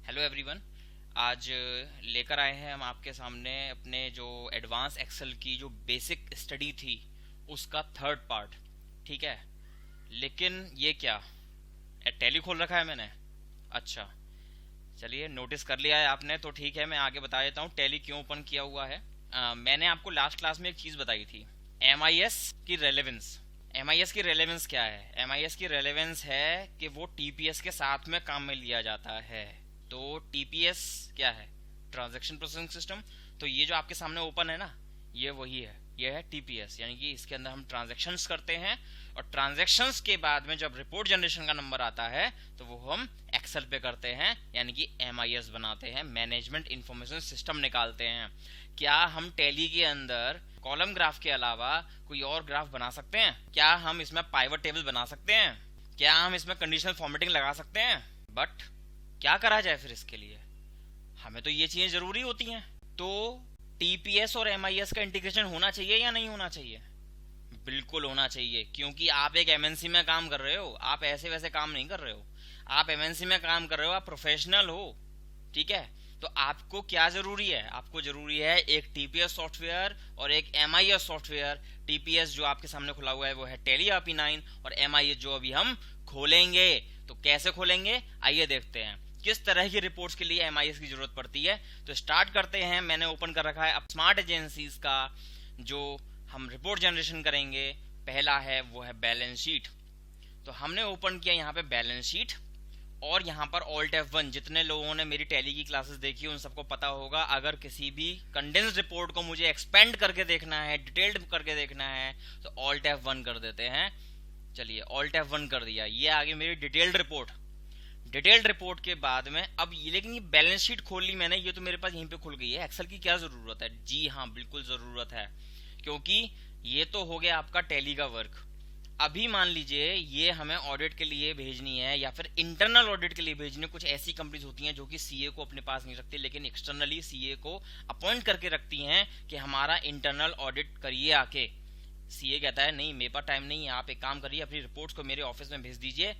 Hello everyone. आज लेकर आए हैं हम आपके सामने अपने जो एडवांस एक्सेल की जो बेसिक स्टडी थी उसका थर्ड पार्ट। ठीक है, लेकिन ये क्या टैली खोल रखा है मैंने? अच्छा, चलिए नोटिस कर लिया है आपने तो ठीक है, मैं आगे बता देता हूँ टैली क्यों ओपन किया हुआ है। मैंने आपको लास्ट क्लास में एक चीज़ बताई थी, एमआईएस की रेलेवेंस। एमआईएस की रेलेवेंस क्या है? एमआईएस की रेलेवेंस है कि वो टीपीएस के साथ में काम में लिया जाता है। तो टीपीएस क्या है? Transaction processing system. तो ये जो आपके सामने ओपन है ना, ये वही है, ये है टीपीएस, यानी कि इसके अंदर हम ट्रांजैक्शंस करते हैं और ट्रांजैक्शंस के बाद में जब रिपोर्ट जनरेशन का नंबर आता है तो वो हम एक्सेल पे करते हैं, यानी कि एमआईएस बनाते हैं, मैनेजमेंट इंफॉर्मेशन सिस्टम निकालते हैं। क्या हम टैली के अंदर कॉलम ग्राफ के अलावा कोई और ग्राफ बना सकते हैं? क्या हम इसमें पाइवट टेबल बना सकते हैं? क्या हम इसमें कंडीशनल फॉर्मेटिंग लगा सकते हैं? बट क्या करा जाए फिर इसके लिए? हमें तो ये चीजें जरूरी होती हैं। तो टीपीएस और एमआईएस का इंटीग्रेशन होना चाहिए या नहीं होना चाहिए? बिल्कुल होना चाहिए, क्योंकि आप एक एमएनसी में काम कर रहे हो, आप ऐसे वैसे काम नहीं कर रहे हो। आप एमएनसी में काम कर रहे हो, आप प्रोफेशनल हो। ठीक है, तो आपको क्या जरूरी है? आपको जरूरी है एक टीपीएस सॉफ्टवेयर और एक एमआईएस सॉफ्टवेयर। टीपीएस जो आपके सामने खुला हुआ है वो है टैली RP9 और एमआईएस जो अभी हम खोलेंगे। तो कैसे खोलेंगे आइए देखते हैं। किस तरह की रिपोर्ट्स के लिए एमआईएस की जरूरत पड़ती है, तो स्टार्ट करते हैं। मैंने ओपन कर रखा है अब स्मार्ट एजेंसीज का जो हम रिपोर्ट जनरेशन करेंगे। पहला है वो है बैलेंस शीट। तो हमने ओपन किया यहाँ पे बैलेंस शीट और यहाँ पर ऑल्ट F1। जितने लोगों ने मेरी टैली की क्लासेस देखी उन सबको पता होगा, अगर किसी भी कंडेंस रिपोर्ट को मुझे एक्सपेंड करके देखना है, डिटेल्ड करके देखना है, तो ऑल्ट F1 कर देते हैं। चलिए ऑल्ट F1 कर दिया, ये आगे मेरी डिटेल्ड रिपोर्ट। डिटेल्ड रिपोर्ट के बाद में अब ये, लेकिन ये बैलेंस शीट खोल ली मैंने, ये तो मेरे पास यहीं पे खुल गई है। एक्सेल की क्या जरूरत है? जी हाँ, बिल्कुल जरूरत है, क्योंकि ये तो हो गया आपका टैली का वर्क। अभी मान लीजिए ये हमें ऑडिट के लिए भेजनी है या फिर इंटरनल ऑडिट के लिए भेजनी है। कुछ ऐसी कंपनीज होती हैं जो कि सीए को अपने पास नहीं रखती, लेकिन एक्सटर्नली सीए को अपॉइंट करके रखती हैं कि हमारा इंटरनल ऑडिट करिए आके। सीए कहता है नहीं, मेरे पास टाइम नहीं है, आप एक काम करिए, अपनी रिपोर्ट्स को मेरे ऑफिस में भेज दीजिए।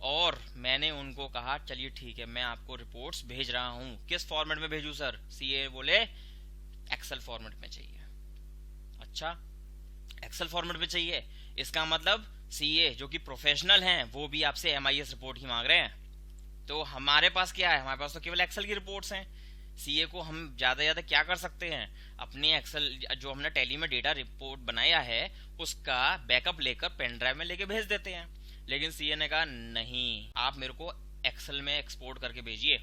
और मैंने उनको कहा चलिए ठीक है, मैं आपको रिपोर्ट्स भेज रहा हूँ। किस फॉर्मेट में भेजूं सर? सीए बोले एक्सेल फॉर्मेट में चाहिए। अच्छा, एक्सेल फॉर्मेट में चाहिए, इसका मतलब सीए जो कि प्रोफेशनल हैं वो भी आपसे एमआईएस रिपोर्ट ही मांग रहे हैं। तो हमारे पास क्या है? हमारे पास तो केवल एक्सेल की रिपोर्ट्स हैं। सीए को हम ज्यादा से ज्यादा क्या कर सकते हैं? अपनी एक्सेल जो हमने टैली में डेटा रिपोर्ट बनाया है उसका बैकअप लेकर पेन ड्राइव में लेके भेज देते हैं। लेकिन सीए ने कहा नहीं, आप मेरे को एक्सेल में एक्सपोर्ट करके भेजिए।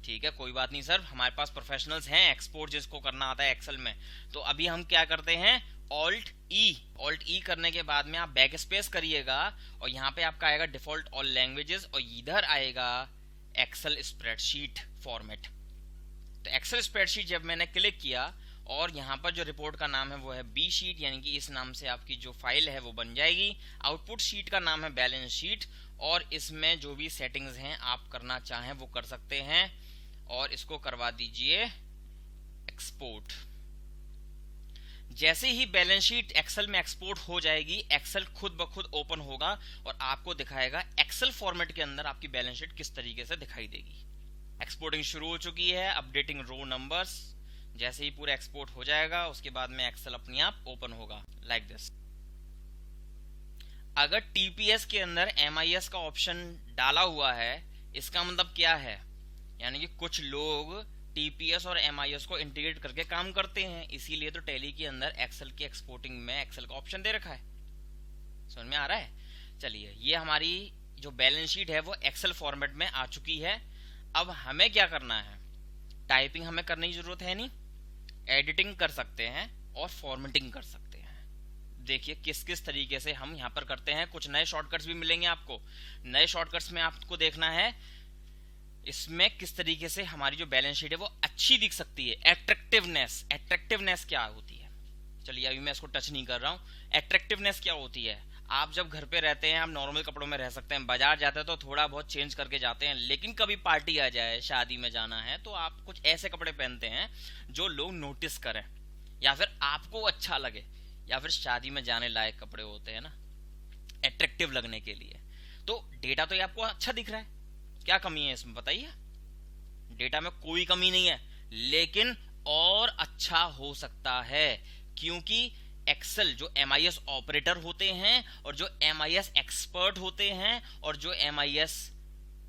ठीक है, कोई बात नहीं सर, हमारे पास प्रोफेशनल्स हैं एक्सपोर्ट जिसको करना आता है एक्सेल में। तो अभी हम क्या करते हैं, ऑल्ट ई करने के बाद में आप बैक स्पेस करिएगा और यहाँ पे आपका आएगा डिफॉल्ट ऑल लैंग्वेजेस और इधर आएगा एक्सेल स्प्रेडशीट फॉर्मेट। तो एक्सेल स्प्रेडशीट जब मैंने क्लिक किया और यहाँ पर जो रिपोर्ट का नाम है वो है बी शीट, यानी कि इस नाम से आपकी जो फाइल है वो बन जाएगी। आउटपुट शीट का नाम है बैलेंस शीट और इसमें जो भी सेटिंग्स हैं आप करना चाहें वो कर सकते हैं और इसको करवा दीजिए एक्सपोर्ट। जैसे ही बैलेंस शीट एक्सेल में एक्सपोर्ट हो जाएगी, एक्सेल खुद ब खुद ओपन होगा और आपको दिखाएगा एक्सेल फॉर्मेट के अंदर आपकी बैलेंस शीट किस तरीके से दिखाई देगी। एक्सपोर्टिंग शुरू हो चुकी है, अपडेटिंग रो नंबर्स। जैसे ही पूरा एक्सपोर्ट हो जाएगा उसके बाद में एक्सेल अपने आप ओपन होगा लाइक दिस। अगर टीपीएस के अंदर एमआईएस का ऑप्शन डाला हुआ है, इसका मतलब क्या है? यानी कि कुछ लोग टीपीएस और एमआईएस को इंटीग्रेट करके काम करते हैं, इसीलिए तो टैली के अंदर एक्सेल की एक्सपोर्टिंग में एक्सेल का ऑप्शन दे रखा है। समझ में आ रहा है? चलिए, ये हमारी जो बैलेंस शीट है वो एक्सेल फॉर्मेट में आ चुकी है। अब हमें क्या करना है? टाइपिंग हमें करने की जरूरत है नहीं, एडिटिंग कर सकते हैं और फॉर्मेटिंग कर सकते हैं। देखिए किस किस तरीके से हम यहाँ पर करते हैं। कुछ नए शॉर्टकट्स भी मिलेंगे आपको। नए शॉर्टकट्स में आपको देखना है इसमें किस तरीके से हमारी जो बैलेंस शीट है वो अच्छी दिख सकती है। एट्रैक्टिवनेस क्या होती है? चलिए अभी मैं इसको टच नहीं कर रहा हूँ। एट्रैक्टिवनेस क्या होती है? आप जब घर पे रहते हैं आप नॉर्मल कपड़ों में रह सकते हैं, बाजार जाते हैं तो थोड़ा बहुत चेंज करके जाते हैं, लेकिन कभी पार्टी आ जाए, शादी में जाना है, तो आप कुछ ऐसे कपड़े पहनते हैं जो लोग नोटिस करें या फिर आपको अच्छा लगे, या फिर शादी में जाने लायक कपड़े होते हैं ना, एट्रैक्टिव लगने के लिए। तो डेटा तो ये आपको अच्छा दिख रहा है, क्या कमी है इसमें बताइए? डेटा में कोई कमी नहीं है, लेकिन और अच्छा हो सकता है, क्योंकि एक्सेल जो MIS ऑपरेटर होते हैं और जो MIS एक्सपर्ट होते हैं और जो MIS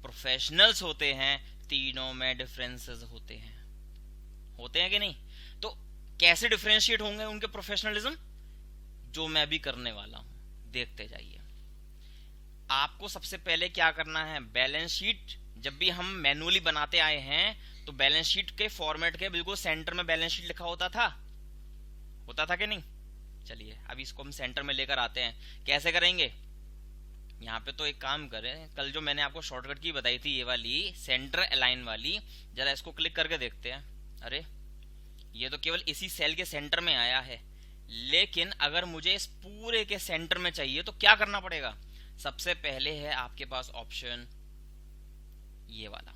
प्रोफेशनल्स होते हैं, तीनों में डिफरेंसेस होते हैं कि नहीं? तो कैसे डिफरेंशिएट होंगे उनके प्रोफेशनलिज्म, जो मैं भी करने वाला हूं, देखते जाइए। आपको सबसे पहले क्या करना है, बैलेंस शीट जब भी हम मैनुअली बनाते आए हैं तो बैलेंस शीट के फॉर्मेट के बिल्कुल सेंटर में बैलेंस शीट लिखा होता था कि नहीं? चलिए अब इसको हम सेंटर में लेकर आते हैं। कैसे करेंगे? यहाँ पे तो एक काम करें, कल जो मैंने आपको शॉर्टकट की बताई थी, ये वाली सेंटर अलाइन वाली, जरा इसको क्लिक करके देखते हैं। अरे ये तो केवल इसी सेल के सेंटर में आया है, लेकिन अगर मुझे इस पूरे के सेंटर में चाहिए तो क्या करना पड़ेगा? सबसे पहले है आपके पास ऑप्शन ये वाला,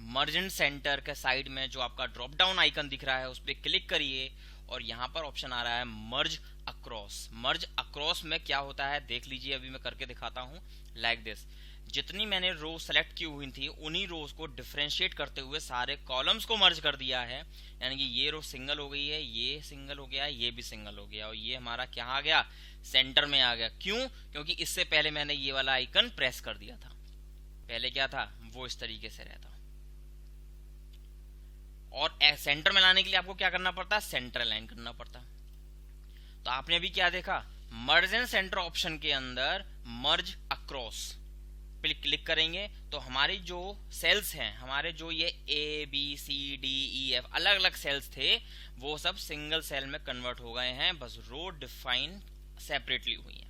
मर्ज इन सेंटर के साइड में जो आपका ड्रॉप डाउन आइकन दिख रहा है उस पर क्लिक करिए और यहाँ पर ऑप्शन आ रहा है मर्ज अक्रॉस। मर्ज अक्रॉस में क्या होता है देख लीजिए, अभी मैं करके दिखाता हूँ। लाइक दिस, जितनी मैंने रो सेलेक्ट की हुई थी उन्हीं रोज को डिफरेंशिएट करते हुए सारे कॉलम्स को मर्ज कर दिया है, यानी कि ये रो सिंगल हो गई है, ये सिंगल हो गया, ये भी सिंगल हो गया, और ये हमारा क्या आ गया, सेंटर में आ गया। क्यों? क्योंकि इससे पहले मैंने ये वाला आइकन प्रेस कर दिया था। पहले क्या था, वो इस तरीके से रहता, और सेंटर में लाने के लिए आपको क्या करना पड़ता, सेंटर अलाइन करना पड़ता। तो आपने अभी क्या देखा, मर्ज एंड सेंटर ऑप्शन के अंदर मर्ज अक्रॉस पे क्लिक करेंगे तो हमारी जो सेल्स हैं, हमारे जो ये ABCDEF अलग अलग सेल्स थे, वो सब सिंगल सेल में कन्वर्ट हो गए हैं, बस रो डिफाइन सेपरेटली हुई है।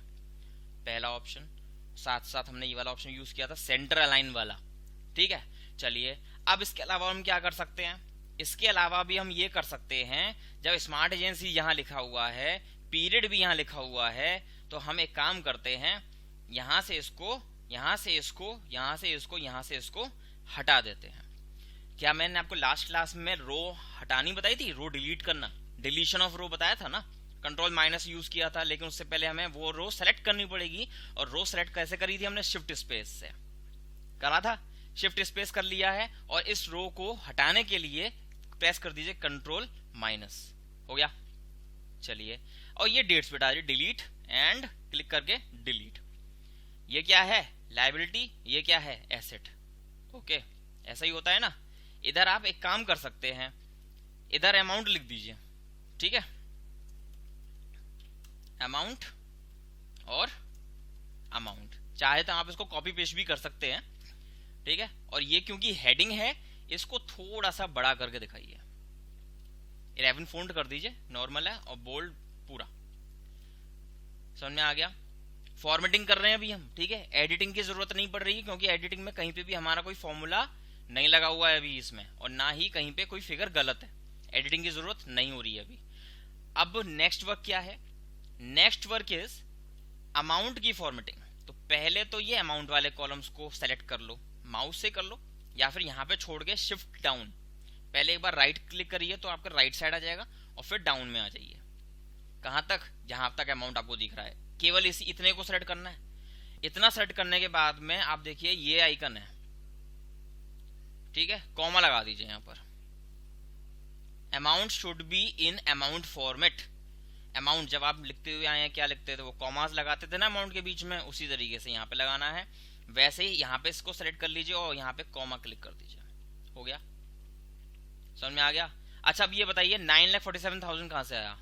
पहला ऑप्शन, साथ साथ हमने ये वाला ऑप्शन यूज किया था सेंटर अलाइन वाला, ठीक है। चलिए अब इसके अलावा हम क्या कर सकते हैं, इसके अलावा भी हम ये कर सकते हैं, जब स्मार्ट एजेंसी यहाँ लिखा हुआ है, पीरियड भी यहाँ लिखा हुआ है, तो हम एक काम करते हैं, यहाँ से इसको, यहाँ से इसको, यहाँ से इसको, यहाँ से इसको हटा देते हैं। क्या मैंने आपको लास्ट क्लास में रो हटानी बताई थी, रो डिलीट करना, डिलीशन ऑफ रो बताया था ना, कंट्रोल माइनस यूज किया था, लेकिन उससे पहले हमें वो रो सेलेक्ट करनी पड़ेगी। और रो सेलेक्ट कैसे करी थी हमने, शिफ्ट स्पेस से करा था, शिफ्ट स्पेस कर लिया है, और इस रो को हटाने के लिए प्रेस कर दीजिए कंट्रोल माइनस, हो गया। चलिए, और ये डेट्स बिटा दीजिए, डिलीट एंड क्लिक करके डिलीट। ये क्या है, लायबिलिटी, ये क्या है, एसेट। ओके, ऐसा ही होता है ना। इधर आप एक काम कर सकते हैं, इधर अमाउंट लिख दीजिए, ठीक है, अमाउंट और अमाउंट, चाहे तो आप इसको कॉपी पेस्ट भी कर सकते हैं, ठीक है। और ये क्योंकि हेडिंग है, इसको थोड़ा सा बड़ा करके दिखाइए, 11 फॉन्ट कर दीजिए, नॉर्मल है, और बोल्ड पूरा, समझ में आ गया। फॉर्मेटिंग कर रहे हैं अभी हम, ठीक है, एडिटिंग की जरूरत नहीं पड़ रही है, क्योंकि एडिटिंग में कहीं पे भी हमारा कोई फॉर्मूला नहीं लगा हुआ है अभी इसमें, और ना ही कहीं पे कोई फिगर गलत है, एडिटिंग की जरूरत नहीं हो रही है अभी। अब नेक्स्ट वर्क क्या है, नेक्स्ट वर्क इज अमाउंट की फॉर्मेटिंग। तो पहले तो ये अमाउंट वाले कॉलम्स को सेलेक्ट कर लो, माउस से कर लो, या फिर यहाँ पे छोड़ के शिफ्ट डाउन, पहले एक बार राइट क्लिक करिए तो आपका राइट साइड आ जाएगा, और फिर डाउन में आ जाइए, कहां तक, जहां तक अमाउंट आपको दिख रहा है, केवल इतने को सेलेक्ट करना है। इतना सेलेक्ट करने के बाद में आप देखिए ये आइकन है, ठीक है, कॉमा लगा दीजिए यहाँ पर, amount should be in amount format. Amount जब आप लिखते हुए आए हैं क्या लिखते थे, वो कॉमास लगाते थे ना अमाउंट के बीच में, उसी तरीके से यहाँ पे लगाना है। वैसे ही यहाँ पे इसको सेलेक्ट कर लीजिए और यहाँ पे कॉमा क्लिक कर दीजिए, हो गया, समझ में आ गया। अच्छा अब ये बताइए 9,47,000 कहाँ से आया?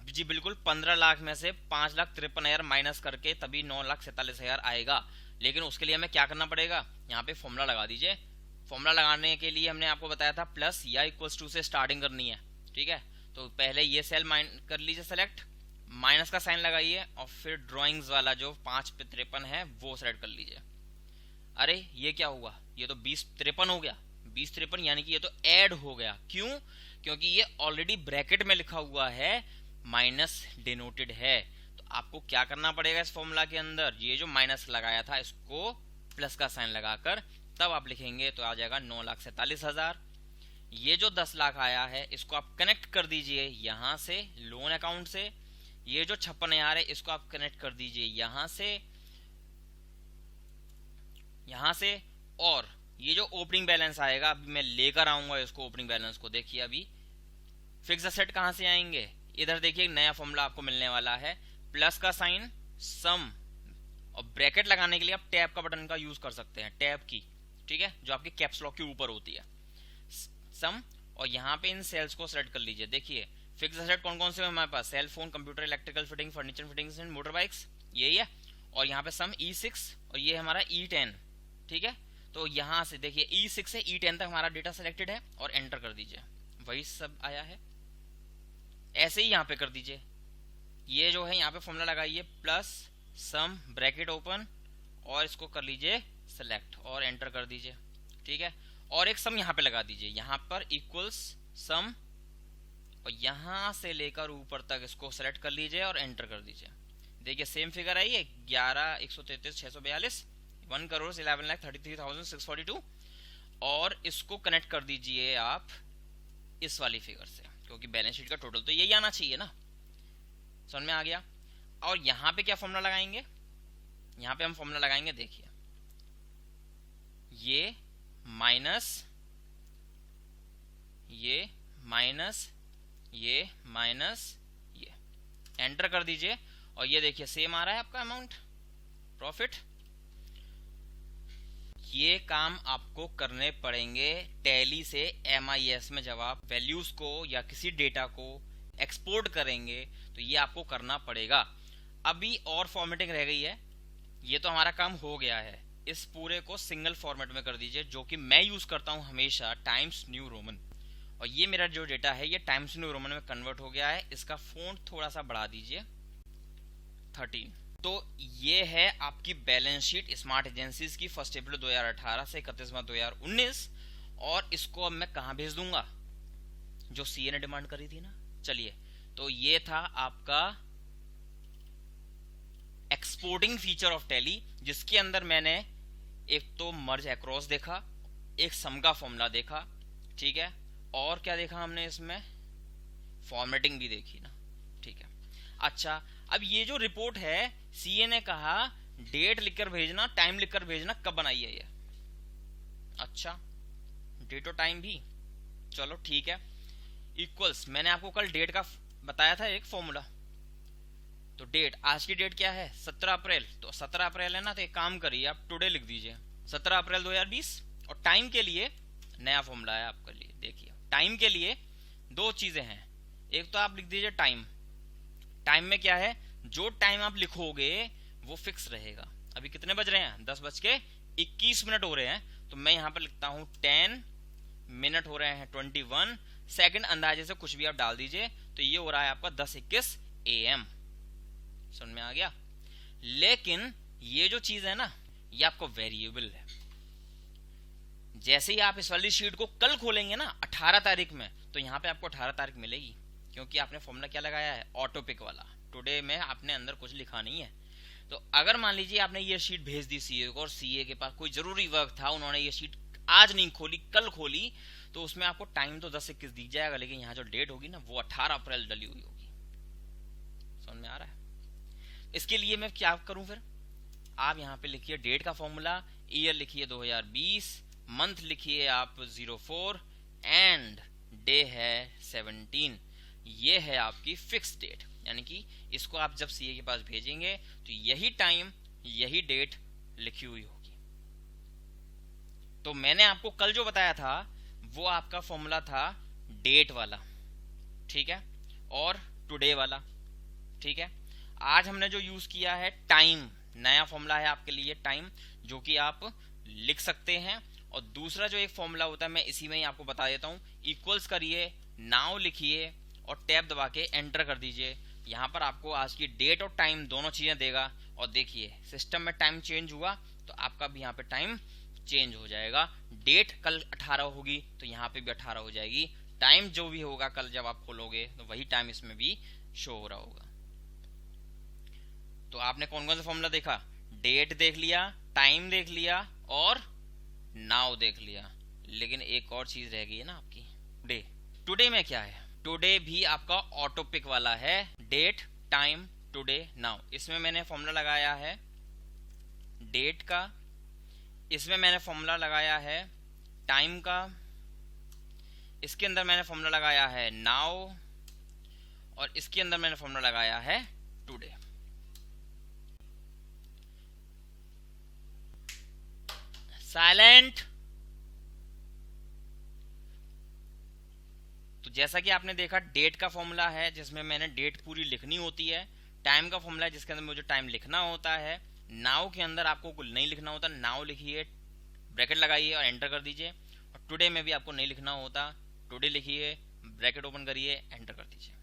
जी बिल्कुल, 15 लाख में से 5,53,000 माइनस करके तभी 9,47,000 आएगा। लेकिन उसके लिए हमें क्या करना पड़ेगा, यहाँ पे फॉर्मूला लगा दीजिए। फॉर्मूला लगाने के लिए हमने आपको बताया था प्लस या इक्वल्स टू से स्टार्टिंग करनी है, ठीक है। तो पहले ये सेल कर लीजिए सेलेक्ट, माइनस का साइन लगाइए, और फिर ड्राइंग्स वाला जो 5/53 है वो सेलेक्ट कर लीजिए। अरे ये क्या हुआ, ये तो 2053 हो गया, 2053 यानी कि ये तो ऐड हो गया। क्यों? क्योंकि ये ऑलरेडी ब्रैकेट में लिखा हुआ है, माइनस डिनोटेड है। तो आपको क्या करना पड़ेगा इस फॉर्मूला के अंदर, ये जो माइनस लगाया था इसको प्लस का साइन लगाकर तब आप लिखेंगे, तो आ जाएगा 9,47,000। ये जो 10 लाख आया है इसको आप कनेक्ट कर दीजिए यहाँ से लोन अकाउंट से, ये जो 56,000 है इसको आप कनेक्ट कर दीजिए यहाँ से, और ये जो ओपनिंग बैलेंस आएगा, अभी मैं लेकर आऊंगा इसको ओपनिंग बैलेंस को। देखिए अभी फिक्स असेट कहाँ से आएंगे, इधर देखिए नया फॉर्मूला आपको मिलने वाला है, प्लस का साइन, सम, और ब्रैकेट लगाने के लिए आप टैब का बटन का यूज कर सकते हैं, टैब की, ठीक है, जो आपके कैप्स लॉक के ऊपर होती है, सम। और यहाँ पे इन सेल्स को सेलेक्ट कर लीजिए। देखिए फिक्स असेट कौन कौन से हैं हमारे पास, cell phone, computer, electrical fitting, furniture fittings and motor bikes, यही है। और यहाँ पे सम E6 और ये हमारा E10, ठीक है। तो यहाँ से देखिए E6 से E10 तक हमारा डेटा सिलेक्टेड है और एंटर कर दीजिए, वही सब आया है। ऐसे ही यहाँ पे कर दीजिए, ये जो है यहाँ पे फॉर्मूला लगाइए, प्लस सम ब्रैकेट ओपन और इसको कर लीजिए सेलेक्ट और एंटर कर दीजिए, ठीक है। और एक सम यहाँ पे लगा दीजिए, यहाँ पर इक्वल्स सम, और यहाँ से लेकर ऊपर तक इसको सेलेक्ट कर लीजिए और एंटर कर दीजिए। देखिए सेम फिगर आई है, 11,133,642, 1,11,33,642। और इसको कनेक्ट कर दीजिए आप इस वाली फिगर से, क्योंकि बैलेंस शीट का टोटल तो यही आना चाहिए ना, समझ में आ गया। और यहाँ पे क्या फॉर्मूला लगाएंगे, यहाँ पे हम फॉर्मूला लगाएंगे, देखिए ये माइनस ये माइनस ये माइनस ये, एंटर कर दीजिए। और ये देखिए सेम आ रहा है आपका अमाउंट प्रॉफिट। ये काम आपको करने पड़ेंगे टैली से MIS में, जब आप वैल्यूज को या किसी डेटा को एक्सपोर्ट करेंगे तो ये आपको करना पड़ेगा। अभी और फॉर्मेटिंग रह गई है, ये तो हमारा काम हो गया है। इस पूरे को सिंगल फॉर्मेट में कर दीजिए, जो कि मैं यूज करता हूं हमेशा, टाइम्स न्यू रोमन। और ये मेरा जो डेटा है ये टाइम्स न्यू रोमन में कन्वर्ट हो गया है। इसका फॉन्ट थोड़ा सा बढ़ा दीजिए 13। तो ये है आपकी बैलेंस शीट स्मार्ट एजेंसीज की 1 अप्रैल 2018 से 31 मार्च 2019। और इसको अब मैं कहां भेज दूंगा, जो CA ने डिमांड करी थी ना। चलिए, तो ये था आपका एक्सपोर्टिंग फीचर ऑफ टैली, जिसके अंदर मैंने एक तो मर्ज अक्रॉस देखा, एक सम का फॉर्मूला देखा, ठीक है, और क्या देखा हमने इसमें, फॉर्मेटिंग भी देखी ना, ठीक है। अच्छा, अब ये जो रिपोर्ट है CA ने कहा डेट लिखकर भेजना, टाइम लिखकर भेजना, कब बनाई है ये, अच्छा डेट और टाइम भी, चलो ठीक है। इक्वल्स, मैंने आपको कल डेट का बताया था एक फॉर्मूला, तो डेट, आज की डेट क्या है 17 अप्रैल, तो 17 अप्रैल है ना, तो एक काम करिए आप टुडे लिख दीजिए 17 अप्रैल 2020। और टाइम के लिए नया फॉर्मूला है आपके लिए, देखिए टाइम के लिए दो चीजें हैं, एक तो आप लिख दीजिए टाइम। टाइम में क्या है, जो टाइम आप लिखोगे वो फिक्स रहेगा। अभी कितने बज रहे हैं, 10:21 हो रहे हैं, तो मैं यहाँ पर लिखता हूँ 10 मिनट हो रहे हैं 21 सेकंड, अंदाजे से कुछ भी आप डाल दीजिए, तो ये हो रहा है आपका 10:21 AM। समझ में आ गया। लेकिन ये जो चीज है ना, ये आपको वेरिएबल है। जैसे ही आप इस वाली शीट को कल खोलेंगे ना 18 तारीख में, तो यहाँ पे आपको 18 तारीख मिलेगी, क्योंकि आपने फॉर्मूला क्या लगाया है, ऑटो पिक वाला। टुडे में आपने अंदर कुछ लिखा नहीं है। तो अगर मान लीजिए आपने ये शीट भेज दी CA को, और CA के पास कोई जरूरी वर्क था, उन्होंने ये शीट आज नहीं खोली, कल खोली, तो उसमें आपको टाइम तो 10:21 दी जाएगा, लेकिन यहाँ जो डेट होगी ना वो 18 अप्रैल डली हुई होगी। समझ में आ रहा है। इसके लिए मैं क्या करूं फिर, आप यहाँ पे लिखिए डेट का फॉर्मूला, ईयर लिखिए 2020, मंथ लिखिए आप 04 एंड डे है 17। ये है आपकी फिक्स डेट, यानी कि इसको आप जब CA के पास भेजेंगे तो यही टाइम यही डेट लिखी हुई होगी। तो मैंने आपको कल जो बताया था वो आपका फॉर्मूला था डेट वाला, ठीक है, और टुडे वाला, ठीक है। आज हमने जो यूज किया है टाइम, नया फॉर्मूला है आपके लिए टाइम, जो कि आप लिख सकते हैं। और दूसरा जो एक फॉर्मूला होता है, मैं इसी में ही आपको बता देता हूं, इक्वल्स करिए, नाउ लिखिए और टैब दबा के एंटर कर दीजिए। यहाँ पर आपको आज की डेट और टाइम दोनों चीजें देगा। और देखिए सिस्टम में टाइम चेंज हुआ तो आपका भी यहाँ पे टाइम चेंज हो जाएगा। डेट कल 18 होगी तो यहाँ पे भी 18 हो जाएगी। टाइम जो भी होगा कल जब आप खोलोगे तो वही टाइम इसमें भी शो हो रहा होगा। तो आपने कौन कौन सा फॉर्मूला देखा, डेट देख लिया, टाइम देख लिया और नाउ देख लिया। लेकिन एक और चीज रह गई है ना आपकी, डे। टुडे में क्या है, टुडे भी आपका ऑटो पिक वाला है, डेट टाइम टुडे नाउ। इसमें मैंने फॉर्मूला लगाया है डेट का, इसमें मैंने फॉर्मूला लगाया है टाइम का, इसके अंदर मैंने फॉर्मूला लगाया है नाउ, और इसके अंदर मैंने फॉर्मूला लगाया है टुडे। साइलेंट। तो जैसा कि आपने देखा, डेट का फॉर्मूला है जिसमें मैंने डेट पूरी लिखनी होती है, टाइम का फॉर्मूला है जिसके अंदर मुझे टाइम लिखना होता है, नाउ के अंदर आपको कुछ नहीं लिखना होता, नाउ लिखिए, ब्रैकेट लगाइए और एंटर कर दीजिए, और टुडे में भी आपको नहीं लिखना होता, टुडे लिखिए, ब्रैकेट ओपन करिए, एंटर कर दीजिए।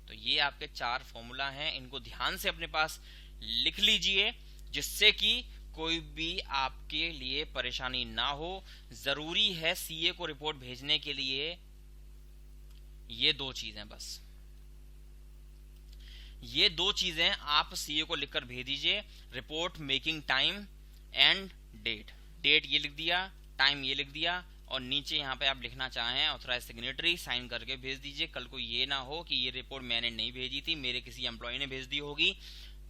तो ये आपके 4 फॉर्मूला हैं, इनको ध्यान से अपने पास लिख लीजिए जिससे कि कोई भी आपके लिए परेशानी ना हो। जरूरी है सीए को रिपोर्ट भेजने के लिए ये 2 चीजें, बस ये 2 चीजें आप सीए को लिखकर भेज दीजिए, report making time and date. Date ये लिख दिया, टाइम ये लिख दिया, और नीचे यहाँ पे आप लिखना चाहें ऑथराइज सिग्नेटरी, साइन करके भेज दीजिए। कल को ये ना हो कि ये रिपोर्ट मैंने नहीं भेजी थी, मेरे किसी एम्प्लॉय ने भेज दी होगी,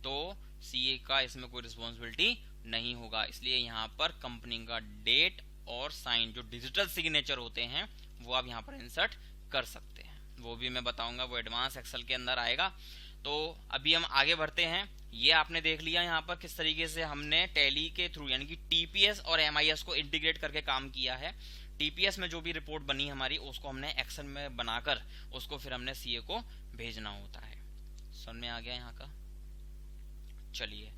तो सीए का इसमें कोई रिस्पॉन्सिबिलिटी नहीं होगा। इसलिए यहाँ पर कंपनी का डेट और साइन जो डिजिटल सिग्नेचर होते हैं वो आप यहाँ पर इंसर्ट कर सकते हैं, वो भी मैं बताऊंगा, वो एडवांस एक्सेल के अंदर आएगा। तो अभी हम आगे बढ़ते हैं। ये आपने देख लिया यहाँ पर किस तरीके से हमने टैली के थ्रू यानी कि टीपीएस और एमआईएस को इंटीग्रेट करके काम किया है। टीपीएस में जो भी रिपोर्ट बनी हमारी उसको हमने एक्सेल में बनाकर उसको फिर हमने सीए को भेजना होता है। समझ में आ गया यहाँ का? चलिए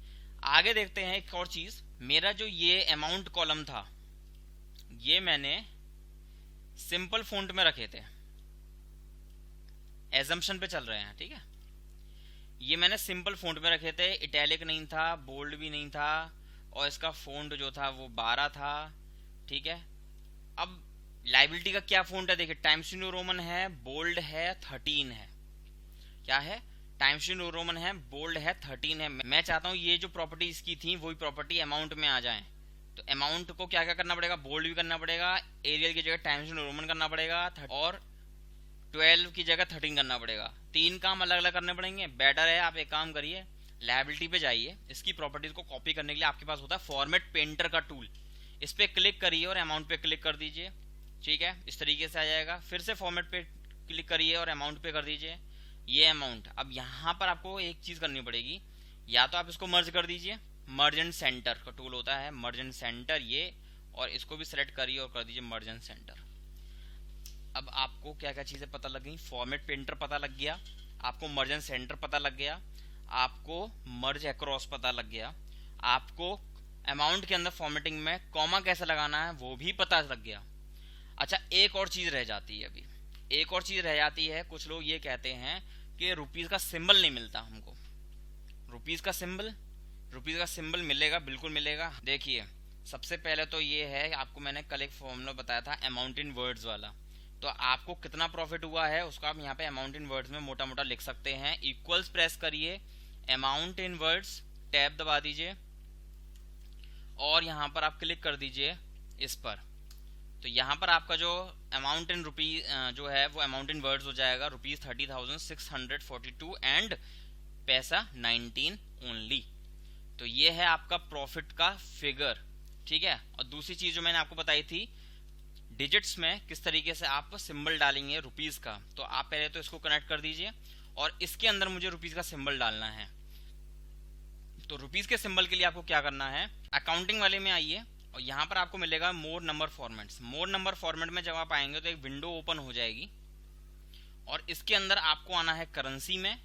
आगे देखते हैं एक और चीज। मेरा जो ये अमाउंट कॉलम था ये मैंने सिंपल फॉन्ट में रखे थे, एजम्पशन पे चल रहे हैं, ठीक है। ये मैंने सिंपल फॉन्ट में रखे थे, इटैलिक नहीं था, बोल्ड भी नहीं था, और इसका फॉन्ट जो था वो 12 था, ठीक है। अब लाइबिलिटी का क्या फॉन्ट है, देखिए टाइम्स न्यू रोमन है, बोल्ड है, 13 है। क्या है? टाइम्स न्यू रोमन है, बोल्ड है, 13 है। मैं चाहता हूं ये जो प्रॉपर्टी इसकी थी वही प्रॉपर्टी अमाउंट में आ जाए, तो अमाउंट को क्या क्या करना पड़ेगा, बोल्ड भी करना पड़ेगा, एरियल की जगह टाइम्स न्यू रोमन करना पड़ेगा, और 12 की जगह 13 करना पड़ेगा। 3 काम अलग अलग करने पड़ेंगे। बेटर है आप एक काम करिए, लायबिलिटी पे जाइए, इसकी प्रॉपर्टीज को कॉपी करने के लिए आपके पास होता है फॉर्मेट पेंटर का टूल, इस पे क्लिक करिए और अमाउंट पे क्लिक कर दीजिए, ठीक है। इस तरीके से आ जाएगा। फिर से फॉर्मेट पे क्लिक करिए और अमाउंट पे कर दीजिए, ये अमाउंट। अब यहाँ पर आपको एक चीज करनी पड़ेगी, या तो आप इसको मर्ज कर दीजिए, मर्ज एंड सेंटर का टूल होता है, मर्ज एंड सेंटर ये, और इसको भी सिलेक्ट करिए और कर दीजिए मर्ज एंड सेंटर। अब आपको क्या क्या चीजें पता लग गई, फॉर्मेट पेंटर पता लग गया, आपको मर्ज एंड सेंटर पता लग गया, आपको मर्ज अक्रॉस पता लग गया, आपको अमाउंट के अंदर फॉर्मेटिंग में कॉमा कैसे लगाना है वो भी पता लग गया। अच्छा एक और चीज रह जाती है, अभी एक और चीज रह जाती है। कुछ लोग ये कहते हैं कि रुपीज का सिंबल नहीं मिलता हमको। रुपीज का सिंबल मिलेगा, बिल्कुल मिलेगा। देखिए सबसे पहले तो ये है, आपको मैंने कल एक फॉर्मूला बताया था अमाउंट इन वर्ड्स वाला, तो आपको कितना प्रॉफिट हुआ है उसका आप यहाँ पे अमाउंट इन वर्ड्स में मोटा मोटा लिख सकते हैं। इक्वल्स प्रेस करिए, अमाउंट इन वर्ड्स, टैब दबा दीजिए, और यहाँ पर आप क्लिक कर दीजिए इस पर, तो यहाँ पर आपका जो अमाउंट इन रुपीज जो है वो अमाउंट इन वर्ड्स हो जाएगा, ₹30,642 एंड पैसा 19 ओनली। तो ये है आपका प्रॉफिट का फिगर, ठीक है। और दूसरी चीज जो मैंने आपको बताई थी, डिजिट्स में किस तरीके से आप सिंबल डालेंगे रुपीज का, तो आप पहले तो इसको कनेक्ट कर दीजिए, और इसके अंदर मुझे रुपीज का सिंबल डालना है। तो रुपीज के सिंबल के लिए आपको क्या करना है, अकाउंटिंग वाले में आइए, और यहाँ पर आपको मिलेगा मोर नंबर फॉर्मेट्स। मोर नंबर फॉर्मेट में जब आप आएंगे तो एक विंडो ओपन हो जाएगी, और इसके अंदर आपको आना है करेंसी में,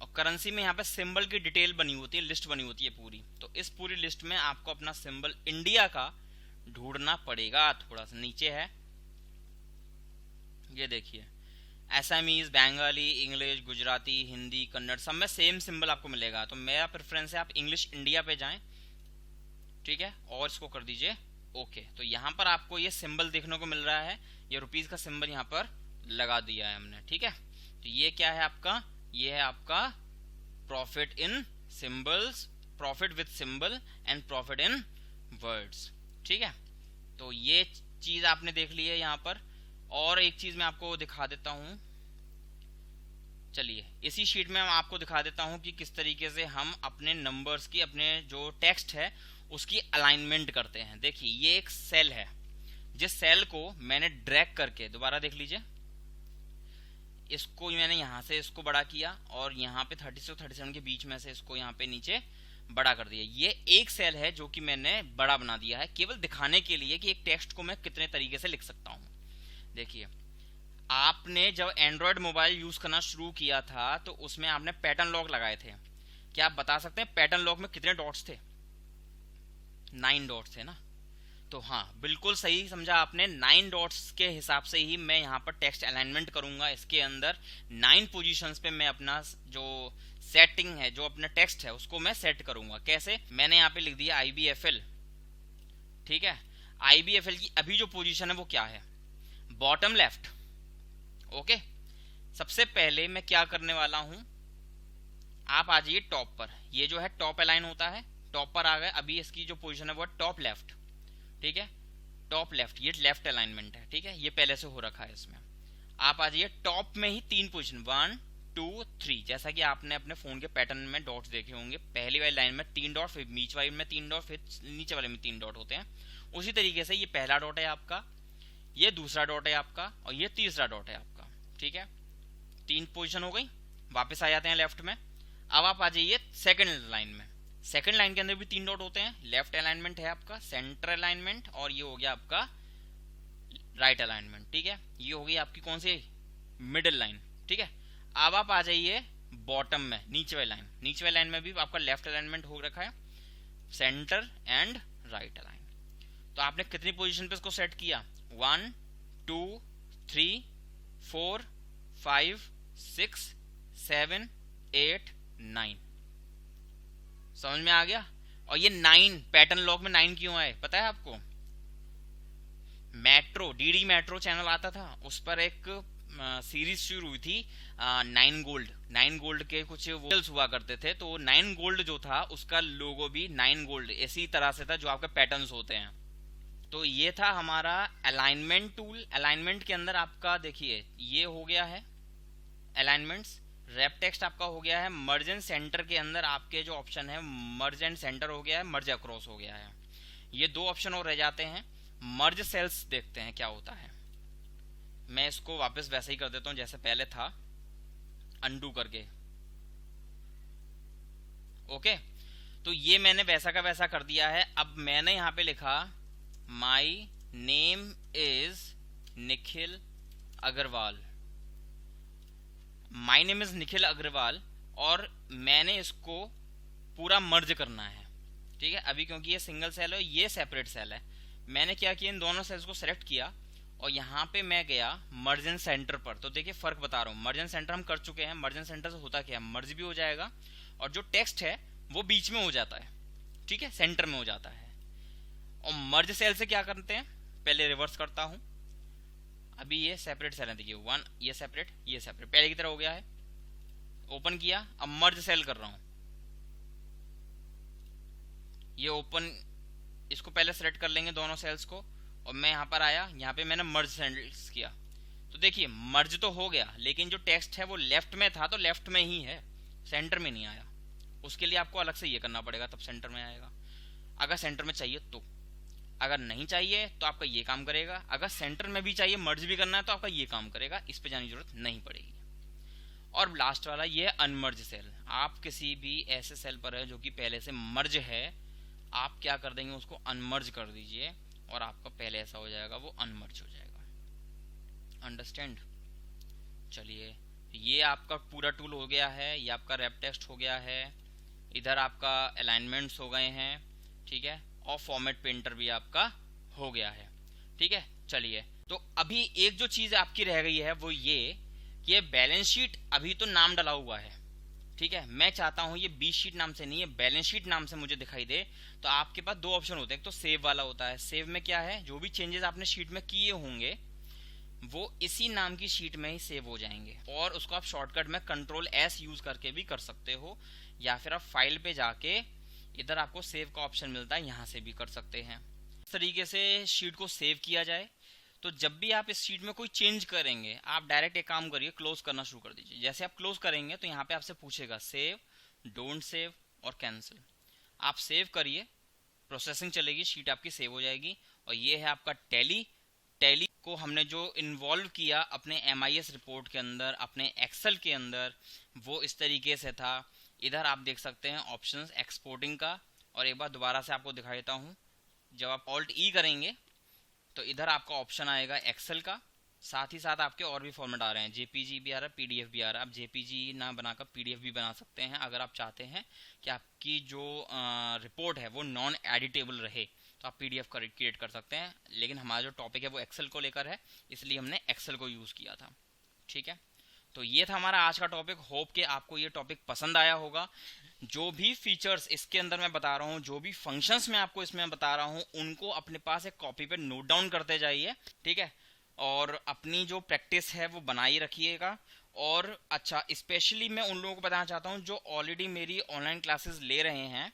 और करेंसी में यहाँ पे सिंबल की डिटेल बनी होती है, लिस्ट बनी होती है पूरी। तो इस पूरी लिस्ट में आपको अपना सिंबल इंडिया का ढूंढना पड़ेगा। थोड़ा सा नीचे है, ये देखिए, असमीज, बंगाली, इंग्लिश, गुजराती, हिंदी, कन्नड़, सब में सेम सिंबल आपको मिलेगा। तो मेरा प्रेफरेंस है आप इंग्लिश इंडिया पे जाएं, ठीक है, और इसको कर दीजिए ओके। तो यहाँ पर आपको ये सिंबल देखने को मिल रहा है, ये रुपीज का सिंबल यहाँ पर लगा दिया है हमने, ठीक है। तो ये क्या है आपका, ये है आपका profit in symbols, profit with symbol and profit in words, ठीक है। तो ये चीज आपने देख ली है यहाँ पर। और एक चीज मैं आपको दिखा देता हूं, चलिए इसी शीट में मैं आपको दिखा देता हूं कि किस तरीके से हम अपने नंबर्स की, अपने जो टेक्स्ट है उसकी अलाइनमेंट करते हैं। देखिए ये एक सेल है, जिस सेल को मैंने ड्रैग करके, दोबारा देख लीजिए, इसको मैंने यहाँ से इसको बड़ा किया और यहाँ पे 36 और 37 के बीच में से इसको यहाँ पे नीचे बड़ा कर दिया। ये एक सेल है जो कि मैंने बड़ा बना दिया है, केवल दिखाने के लिए कि एक टेक्स्ट को मैं कितने तरीके से लिख सकता हूँ। देखिए आपने जब एंड्रॉयड मोबाइल यूज करना शुरू किया था तो उसमें आपने पैटर्न लॉक लगाए थे। क्या आप बता सकते हैं पैटर्न लॉक में कितने डॉट्स थे? 9 डॉट्स थे ना। तो हाँ बिल्कुल सही समझा आपने, 9 डॉट्स के हिसाब से ही मैं यहाँ पर टेक्स्ट अलाइनमेंट करूंगा। इसके अंदर 9 पोजीशंस पे मैं अपना जो सेटिंग है, जो अपना टेक्स्ट है, उसको मैं सेट करूंगा। कैसे? मैंने यहाँ पे लिख दिया IBFL, ठीक है। IBFL की अभी जो पोजीशन है वो क्या है? Bottom left. ओके, सबसे पहले मैं क्या करने वाला हूं, आप आ जाइए टॉप पर। ये जो है टॉप अलाइन होता है, टॉप पर आ गए। अभी इसकी जो पोजीशन है वो है टॉप लेफ्ट, ठीक है, टॉप लेफ्ट। ये लेफ्ट अलाइनमेंट है, ठीक है, ये पहले से हो रखा है इसमें। आप आ जाइए टॉप में ही 3 पोजीशन, 1 2 3, जैसा कि आपने अपने फोन के पैटर्न में डॉट्स देखे होंगे। पहली वाली लाइन में 3 डॉट, फिर बीच वाली में 3 डॉट, फिर नीचे वाले में 3 डॉट होते हैं। उसी तरीके से ये पहला डॉट है आपका, ये दूसरा डॉट है आपका, और ये तीसरा डॉट है आपका, ठीक है। 3 पोजीशन हो गई। वापस आ जाते हैं लेफ्ट में। अब आप आ जाइए सेकंड लाइन में। सेकंड लाइन के अंदर भी 3 डॉट होते हैं। लेफ्ट अलाइनमेंट है आपका, सेंटर अलाइनमेंट, और ये हो गया आपका राइट अलाइनमेंट, ठीक है। ये हो गई आपकी कौन सी? मिडिल लाइन, ठीक है। अब आप आ जाइए बॉटम में, नीचे वाली लाइन। नीचे वाली लाइन में भी आपका लेफ्ट अलाइनमेंट हो रखा है, सेंटर एंड राइट अलाइन। तो आपने कितनी पोजीशन पे इसको सेट किया? 1 2 3 4 5 6 7 8 9। समझ में आ गया? और ये 9 पैटर्न लॉक में 9 क्यों आए पता है आपको? मेट्रो, डीडी मेट्रो चैनल आता था, उस पर एक सीरीज शुरू हुई थी 9 गोल्ड। 9 गोल्ड के कुछ वोल्स हुआ करते थे, तो 9 गोल्ड जो था उसका लोगो भी 9 गोल्ड इसी तरह से था, जो आपके पैटर्न्स होते हैं। तो ये था हमारा अलाइनमेंट टूल। अलाइनमेंट के अंदर आपका देखिए ये हो गया है अलाइनमेंट्स। रैप टेक्स्ट आपका हो गया है। मर्ज एंड सेंटर के अंदर आपके जो ऑप्शन है, मर्ज एंड सेंटर हो गया है, मर्ज अक्रॉस हो गया है। ये 2 ऑप्शन और रह जाते हैं। मर्ज सेल्स देखते हैं क्या होता है। मैं इसको वापस वैसे ही कर देता हूं जैसे पहले था, अनडू करके। ओके, तो ये मैंने वैसा का वैसा कर दिया है। अब मैंने यहां पे लिखा my name is Nikhil Agarwal. My name is Nikhil Agarwal, और मैंने इसको पूरा मर्ज करना है, ठीक है। अभी क्योंकि ये सिंगल सेल है, ये सेपरेट सेल है, मैंने क्या किया, इन दोनों सेल्स को सेलेक्ट किया और यहाँ पे मैं गया मर्ज एंड सेंटर पर। तो देखिए फर्क बता रहा हूँ, मर्ज एंड सेंटर हम कर चुके हैं। मर्ज एंड सेंटर से होता क्या है, मर्ज भी हो जाएगा और जो टेक्स्ट है वो बीच में हो जाता है, ठीक है, सेंटर में हो जाता है। और मर्ज सेल से क्या करते हैं, पहले रिवर्स करता हूं। अभी ये सेपरेट सेल है, देखिए 1, ये सेपरेट, ये सेपरेट, पहले की तरह हो गया है। ओपन किया, अब मर्ज सेल कर रहा हूं। ये ओपन, इसको पहले सेलेक्ट कर लेंगे दोनों सेल्स को, और मैं यहां पर आया, यहां पे मैंने मर्ज सेल्स किया। तो देखिए मर्ज तो हो गया, लेकिन जो टेक्स्ट है वो लेफ्ट में था तो लेफ्ट में ही है, सेंटर में नहीं आया। उसके लिए आपको अलग से ये करना पड़ेगा, तब सेंटर में आएगा, अगर सेंटर में चाहिए तो। अगर नहीं चाहिए तो आपका ये काम करेगा। अगर सेंटर में भी चाहिए, मर्ज भी करना है, तो आपका ये काम करेगा, इस पे जाने की जरूरत नहीं पड़ेगी। और लास्ट वाला ये अनमर्ज सेल। आप किसी भी ऐसे सेल पर है जो कि पहले से मर्ज है, आप क्या कर देंगे, उसको अनमर्ज कर दीजिए और आपका पहले ऐसा हो जाएगा, वो अनमर्ज हो जाएगा। अंडरस्टैंड? चलिए, ये आपका पूरा टूल हो गया है, ये आपका रैप टेक्स्ट हो गया है, इधर आपका अलाइनमेंट्स हो गए हैं, ठीक है, और फॉर्मेट पेंटर भी आपका हो गया है, ठीक है। चलिए, तो अभी एक जो चीज आपकी रह गई है वो ये कि ये बैलेंस शीट अभी तो नाम डला हुआ है, ठीक है। मैं चाहता हूं ये बी शीट नाम से नहीं है, बैलेंस शीट नाम से मुझे दिखाई दे। तो आपके पास 2 ऑप्शन होते हैं, एक तो सेव वाला होता है। सेव में क्या है, जो भी चेंजेस आपने शीट में किए होंगे वो इसी नाम की शीट में ही सेव हो जाएंगे, और उसको आप शॉर्टकट में Ctrl+S यूज करके भी कर सकते हो, या फिर आप फाइल पे जाके इधर आपको सेव का ऑप्शन मिलता है, यहाँ से भी कर सकते हैं। इस तरीके से शीट को सेव किया जाए। तो जब भी आप इस शीट में कोई चेंज करेंगे, आप डायरेक्ट एक काम करिए, क्लोज करना शुरू कर दीजिए। जैसे आप क्लोज करेंगे तो यहाँ पे आपसे पूछेगा सेव, डोंट सेव और कैंसिल। आप सेव करिए, प्रोसेसिंग चलेगी, शीट आपकी सेव हो जाएगी। और ये है आपका टैली। टैली को हमने जो इन्वॉल्व किया अपने MIS रिपोर्ट के अंदर, अपने एक्सेल के अंदर, वो इस तरीके से था। इधर आप देख सकते हैं ऑप्शंस एक्सपोर्टिंग का, और एक बार दोबारा से आपको दिखा देता हूँ। जब आप Alt E करेंगे तो इधर आपका ऑप्शन आएगा एक्सेल का, साथ ही साथ आपके और भी फॉर्मेट आ रहे हैं, JPG भी आ रहा है, PDF भी आ रहा है। आप JPG ना बनाकर PDF भी बना सकते हैं अगर आप चाहते हैं कि आपकी जो रिपोर्ट है वो नॉन एडिटेबल रहे, तो आप PDF क्रिएट कर सकते हैं। लेकिन हमारा जो टॉपिक है वो एक्सेल को लेकर है, इसलिए हमने एक्सेल को यूज़ किया था। ठीक है, तो ये था हमारा आज का टॉपिक। होप कि आपको ये टॉपिक पसंद आया होगा। जो भी फीचर्स इसके अंदर मैं बता रहा हूँ, जो भी फंक्शंस मैं आपको इसमें बता रहा हूँ, उनको अपने पास एक कॉपी पे नोट डाउन करते जाइए। ठीक है, और अपनी जो प्रैक्टिस है वो बनाई रखिएगा। और अच्छा, स्पेशली मैं उन लोगों को बताना चाहता हूँ जो ऑलरेडी मेरी ऑनलाइन क्लासेस ले रहे हैं,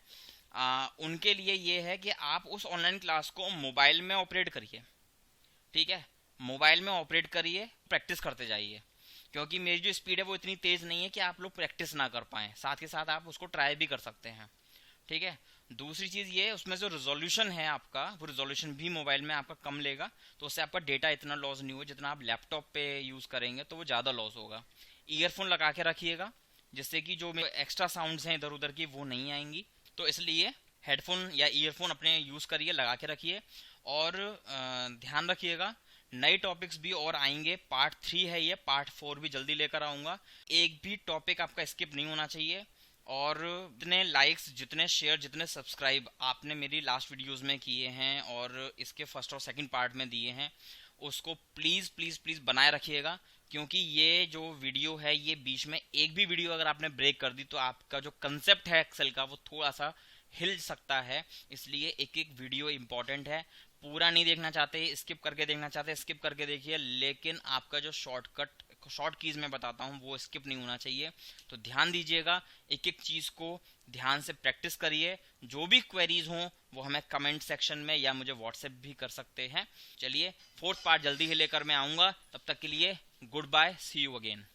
उनके लिए ये है कि आप उस ऑनलाइन क्लास को मोबाइल में ऑपरेट करिए। ठीक है, मोबाइल में ऑपरेट करिए, प्रैक्टिस करते जाइए, क्योंकि मेरी जो स्पीड है वो इतनी तेज नहीं है कि आप लोग प्रैक्टिस ना कर पाएं। साथ के साथ आप उसको ट्राई भी कर सकते हैं। ठीक है, दूसरी चीज ये, उसमें जो रिजोल्यूशन है आपका, वो रिजोल्यूशन भी मोबाइल में आपका कम लेगा, तो उससे आपका डेटा इतना लॉस नहीं होगा जितना आप लैपटॉप पे यूज करेंगे तो वो ज्यादा लॉस होगा। ईयरफोन लगा के रखिएगा, जिससे कि जो एक्स्ट्रा साउंड्स हैं इधर उधर की वो नहीं आएंगी, तो इसलिए हेडफोन या ईयरफोन अपने यूज करिए, लगा के रखिए। और ध्यान रखिएगा, नए टॉपिक्स भी और आएंगे। पार्ट 3 है ये, पार्ट 4 भी जल्दी लेकर आऊंगा। एक भी टॉपिक आपका स्किप नहीं होना चाहिए। और जितने लाइक्स, जितने शेयर, जितने सब्सक्राइब आपने मेरी लास्ट वीडियोस में किए हैं और इसके फर्स्ट और सेकंड पार्ट में दिए हैं, उसको प्लीज प्लीज प्लीज बनाए रखिएगा। क्योंकि ये जो वीडियो है, ये बीच में एक भी वीडियो अगर आपने ब्रेक कर दी तो आपका जो कंसेप्ट है एक्सेल का वो थोड़ा सा हिल सकता है। इसलिए एक एक वीडियो इंपॉर्टेंट है। पूरा नहीं देखना चाहते, स्किप करके देखना चाहते, स्किप करके देखिए, लेकिन आपका जो शॉर्ट कीज में बताता हूँ वो स्किप नहीं होना चाहिए। तो ध्यान दीजिएगा, एक एक चीज को ध्यान से प्रैक्टिस करिए। जो भी क्वेरीज हों वो हमें कमेंट सेक्शन में या मुझे व्हाट्सएप भी कर सकते हैं। चलिए, 4th पार्ट जल्दी ही लेकर मैं आऊंगा। तब तक के लिए good bye, see you again.